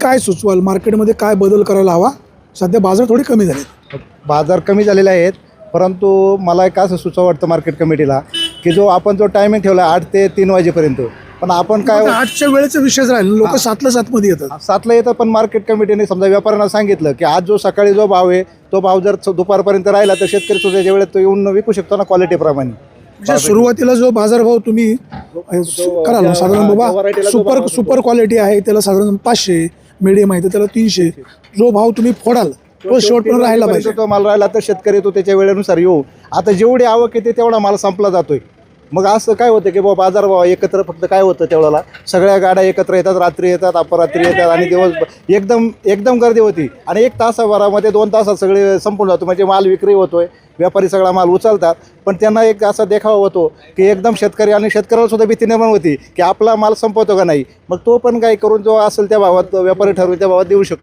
काय सुचवाल मार्केटमध्ये काय बदल करायला हवा? सध्या बाजार थोडे कमी झाले. बाजार कमी झालेले आहेत, परंतु मला एक असं सुचव वाटतं मार्केट कमिटीला की जो टायमिंग ठेवला 8 ते 3 वाजेपर्यंत, पण आपण काय 8च्या वेळेचा विषयच राहिला. लोक 7ला 7मध्ये येतात. 7ला येतात, पण मार्केट कमिटीने समजा व्यापाऱ्यांना सांगितलं की आज जो सकाळी जो भाव आहे तो भाव जर दुपारपर्यंत राहिला तर शेतकरी त्याच्या वेळेत तो येऊन विकू शकतो ना क्वालिटीप्रमाणे. म्हणजे सुरुवातीला जो बाजारभाव तुम्ही कराल साधारण बाबा सुपर क्वालिटी आहे त्याला साधारण 500, मीडियम आहे तर त्याला 300, जो भाव तुम्ही फोडाल तो शेवटपर्यंत राहिला पाहिजे. तो माल राहिला तर शेतकरी तो त्याच्या वेळेनुसार येऊ. आता जेवढी आवक येते तेवढा माल संपला जातोय. मग असं काय होतं की बाबा बाजारभाव एकत्र फक्त काय होतं तेवढ्याला सगळ्या गाड्या एकत्र येतात, रात्री येतात, अपरात्री येतात आणि दिवस एकदम गर्दी होती आणि 1 तासाभरामध्ये 2 तासात सगळे संपून जातो. म्हणजे माल विक्री होतोय, व्यापारी सगळा माल उचलतात, पण त्यांना एक असा देखावा होतो की एकदम शेतकरी आणि शेतकऱ्याला सुद्धा भीती निर्माण होती की आपला माल संपवतो का नाही. मग तो पण काय करून जो असेल त्या भावात व्यापारी ठरवून त्या भावात देऊ शकतो.